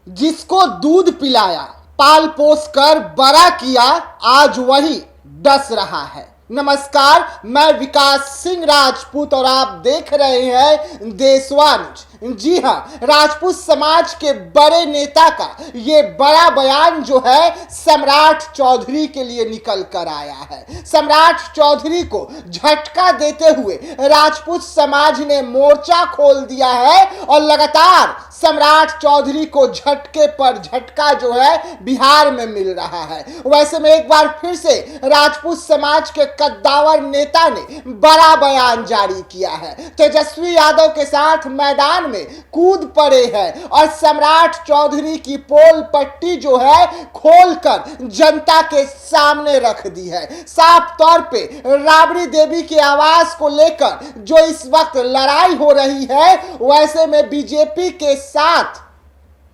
जिसको दूध पिलाया, पाल पोस कर बड़ा किया, आज वही डस रहा है। नमस्कार, मैं विकास सिंह राजपूत और आप देख रहे हैं देशवांश। जी हाँ, राजपूत समाज के बड़े नेता का ये बड़ा बयान जो है सम्राट चौधरी के लिए निकल कर आया है। सम्राट चौधरी को झटका देते हुए राजपूत समाज ने मोर्चा खोल दिया है और लगातार सम्राट चौधरी को झटके पर झटका जो है बिहार में मिल रहा है। वैसे में एक बार फिर से राजपूत समाज के कद्दावर नेता ने बड़ा बयान जारी किया है। तेजस्वी यादव के साथ मैदान में कूद पड़े हैं और सम्राट चौधरी की पोल पट्टी जो है खोलकर जनता के सामने रख दी है। साफ तौर पे राबड़ी देवी की आवाज को लेकर जो इस वक्त लड़ाई हो रही है, वैसे में बीजेपी के साथ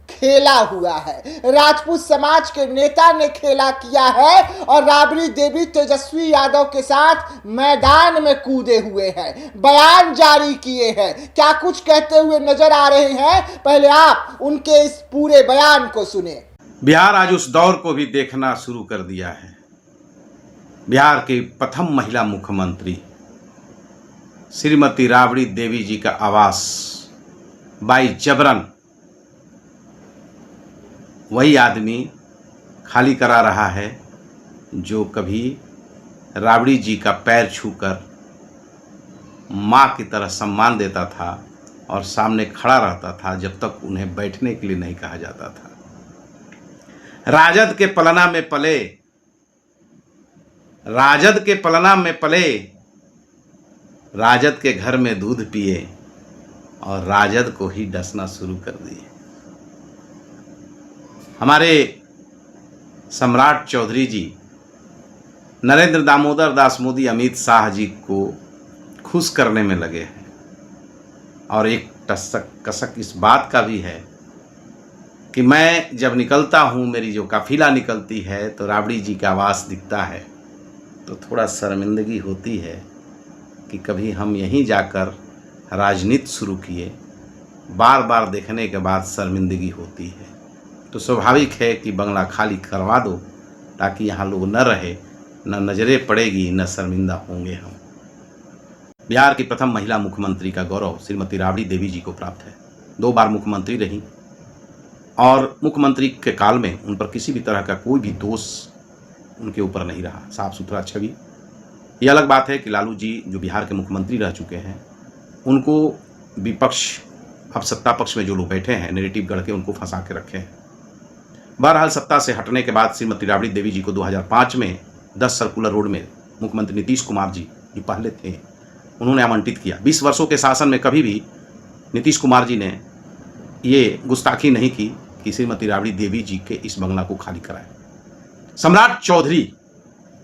खेला हुआ है। राजपूत समाज के नेता ने खेला किया है और राबड़ी देवी तेजस्वी यादव के साथ मैदान में कूदे हुए हैं, बयान जारी किए हैं। क्या कुछ कहते हुए नजर आ रहे हैं, पहले आप उनके इस पूरे बयान को सुने। बिहार आज उस दौर को भी देखना शुरू कर दिया है। बिहार की प्रथम महिला मुख्यमंत्री श्रीमती राबड़ी देवी जी का आवास बाई जबरन वही आदमी खाली करा रहा है जो कभी राबड़ी जी का पैर छूकर माँ की तरह सम्मान देता था और सामने खड़ा रहता था जब तक उन्हें बैठने के लिए नहीं कहा जाता था। राजद के पलना में पले, राजद के पलना में पले, राजद के घर में दूध पिए और राजद को ही डसना शुरू कर दिए। हमारे सम्राट चौधरी जी नरेंद्र दामोदर दास मोदी, अमित शाह जी को खुश करने में लगे हैं और एक कसक इस बात का भी है कि मैं जब निकलता हूँ, मेरी जो काफिला निकलती है तो राबड़ी जी का आवास दिखता है तो थोड़ा शर्मिंदगी होती है कि कभी हम यहीं जाकर राजनीति शुरू किए। बार बार देखने के बाद शर्मिंदगी होती है, तो स्वाभाविक है कि बंगला खाली करवा दो ताकि यहाँ लोग न रहे, न नज़रें पड़ेगी, न शर्मिंदा होंगे हम। बिहार की प्रथम महिला मुख्यमंत्री का गौरव श्रीमती राबड़ी देवी जी को प्राप्त है। 2 बार मुख्यमंत्री रही और मुख्यमंत्री के काल में उन पर किसी भी तरह का कोई भी दोष उनके ऊपर नहीं रहा, साफ सुथरा छवि। ये अलग बात है कि लालू जी जो बिहार के मुख्यमंत्री रह चुके हैं, उनको विपक्ष, अब सत्ता पक्ष में जो लोग बैठे हैं, नैरेटिव गढ़ के उनको फंसा के रखे हैं। बहरहाल सत्ता से हटने के बाद श्रीमती राबड़ी देवी जी को 2005 में 10 सर्कुलर रोड में मुख्यमंत्री नीतीश कुमार जी जो पहले थे, उन्होंने आवंटित किया। 20 वर्षों के शासन में कभी भी नीतीश कुमार जी ने ये गुस्ताखी नहीं की कि श्रीमती राबड़ी देवी जी के इस बंगला को खाली कराए। सम्राट चौधरी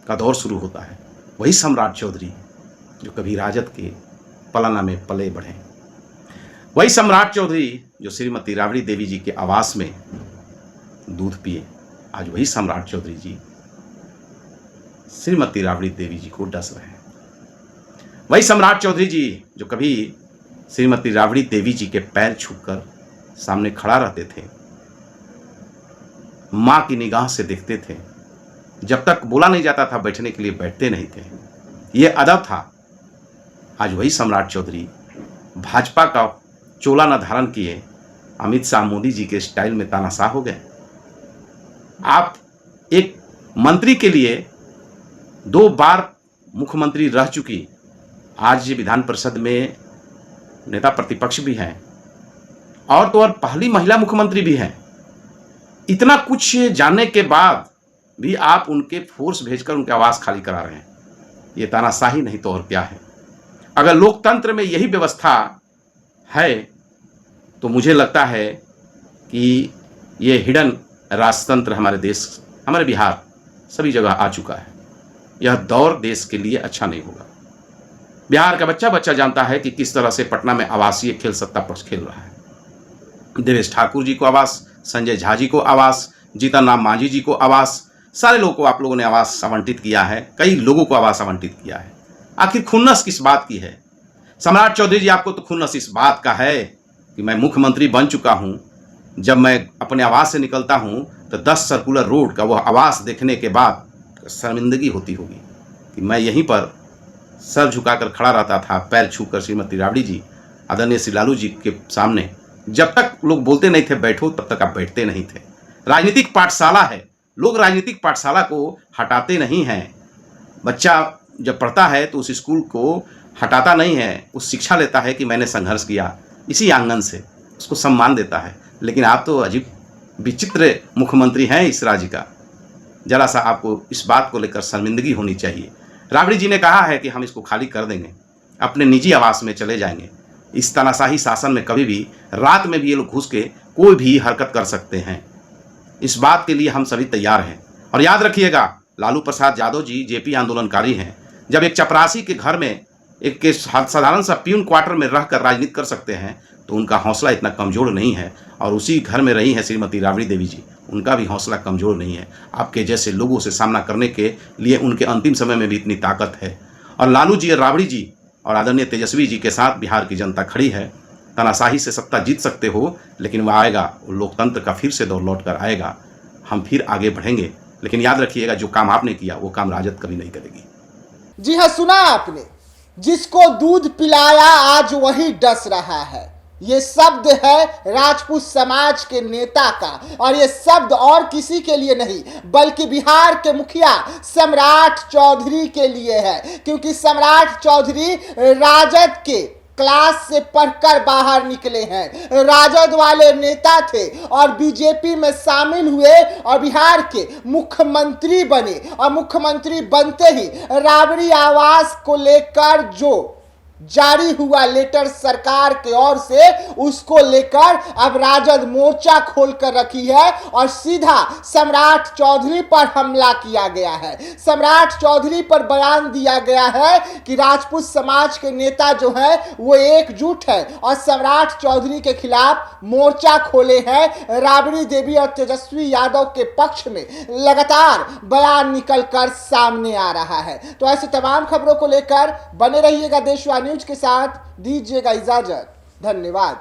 का दौर शुरू होता है, वही सम्राट चौधरी जो कभी राजद के पलना में पले बढ़े, वही सम्राट चौधरी जो श्रीमती राबड़ी देवी जी के आवास में दूध पिए, आज वही सम्राट चौधरी जी श्रीमती राबड़ी देवी जी को डस रहे हैं। वही सम्राट चौधरी जी जो कभी श्रीमती राबड़ी देवी जी के पैर छूकर सामने खड़ा रहते थे, मां की निगाह से देखते थे, जब तक बोला नहीं जाता था बैठने के लिए बैठते नहीं थे, ये अदब था। आज वही सम्राट चौधरी भाजपा का चोला न धारण किए अमित शाह मोदी जी के स्टाइल में तानाशाह हो गए। आप एक मंत्री के लिए 2 बार मुख्यमंत्री रह चुकी, आज विधान परिषद में नेता प्रतिपक्ष भी हैं और तो और पहली महिला मुख्यमंत्री भी हैं। इतना कुछ जानने के बाद भी आप उनके फोर्स भेजकर उनके आवास खाली करा रहे हैं, ये तानाशाही नहीं तो और क्या है। अगर लोकतंत्र में यही व्यवस्था है तो मुझे लगता है कि ये हिडन राजतंत्र हमारे देश, हमारे बिहार सभी जगह आ चुका है। यह दौर देश के लिए अच्छा नहीं होगा। बिहार का बच्चा बच्चा जानता है कि किस तरह से पटना में आवासीय खेल सत्ता पक्ष खेल रहा है। देवेश ठाकुर जी को आवास, संजय झा जी को आवास, जीतन राम मांझी जी को आवास, सारे लोगों को आप लोगों ने आवास आवंटित किया है, कई लोगों को आवास आवंटित किया है। आखिर खुन्नस किस बात की है? सम्राट चौधरी जी, आपको तो खुन्नस इस बात का है कि मैं मुख्यमंत्री बन चुका हूं जब मैं अपने आवास से निकलता हूँ तो 10 सर्कुलर रोड का वह आवास देखने के बाद शर्मिंदगी होती होगी कि मैं यहीं पर सर झुकाकर खड़ा रहता था, पैर छूकर श्रीमती राबड़ी जी, आदरणीय श्री लालू जी के सामने। जब तक लोग बोलते नहीं थे बैठो, तब तक आप बैठते नहीं थे। राजनीतिक पाठशाला है, लोग राजनीतिक पाठशाला को हटाते नहीं हैं। बच्चा जब पढ़ता है तो उस स्कूल को हटाता नहीं है, उस शिक्षा लेता है कि मैंने संघर्ष किया इसी आंगन से, उसको सम्मान देता है। लेकिन आप तो अजीब विचित्र मुख्यमंत्री हैं इस राज्य का। जरा सा आपको इस बात को लेकर शर्मिंदगी होनी चाहिए। राबड़ी जी ने कहा है कि हम इसको खाली कर देंगे, अपने निजी आवास में चले जाएंगे। इस तानाशाही शासन में कभी भी रात में भी ये लोग घुस के कोई भी हरकत कर सकते हैं। इस बात के लिए हम सभी तैयार हैं। और याद रखिएगा, लालू प्रसाद यादव जी जेपी आंदोलनकारी हैं। जब एक चपरासी के घर में एक साधारण सा प्यून क्वार्टर में रहकर राजनीति कर सकते हैं तो उनका हौसला इतना कमज़ोर नहीं है। और उसी घर में रही हैं श्रीमती राबड़ी देवी जी, उनका भी हौसला कमज़ोर नहीं है। आपके जैसे लोगों से सामना करने के लिए उनके अंतिम समय में भी इतनी ताकत है। और लालू जी और राबड़ी जी और आदरणीय तेजस्वी जी के साथ बिहार की जनता खड़ी है। तानाशाही से सत्ता जीत सकते हो, लेकिन वह आएगा, वो लोकतंत्र का फिर से दौर लौट कर आएगा। हम फिर आगे बढ़ेंगे। लेकिन याद रखिएगा, जो काम आपने किया वो काम राजद कभी नहीं करेगी। जी हाँ, सुना आपने, जिसको दूध पिलाया आज वही डस रहा है। ये शब्द है राजपूत समाज के नेता का, और ये शब्द और किसी के लिए नहीं बल्कि बिहार के मुखिया सम्राट चौधरी के लिए है। क्योंकि सम्राट चौधरी राजद के क्लास से पढ़कर बाहर निकले हैं, राजद वाले नेता थे और बीजेपी में शामिल हुए और बिहार के मुख्यमंत्री बने। और मुख्यमंत्री बनते ही राबड़ी आवास को लेकर जो जारी हुआ लेटर सरकार की ओर से, उसको लेकर अब राजद मोर्चा खोलकर रखी है और सीधा सम्राट चौधरी पर हमला किया गया है। सम्राट चौधरी पर बयान दिया गया है कि राजपूत समाज के नेता जो है वो एकजुट है और सम्राट चौधरी के खिलाफ मोर्चा खोले हैं। राबड़ी देवी और तेजस्वी यादव के पक्ष में लगातार बयान निकलकर सामने आ रहा है। तो ऐसे तमाम खबरों को लेकर बने रहिएगा देशवाणी न्यूज के साथ। दीजिएगा इजाजत, धन्यवाद।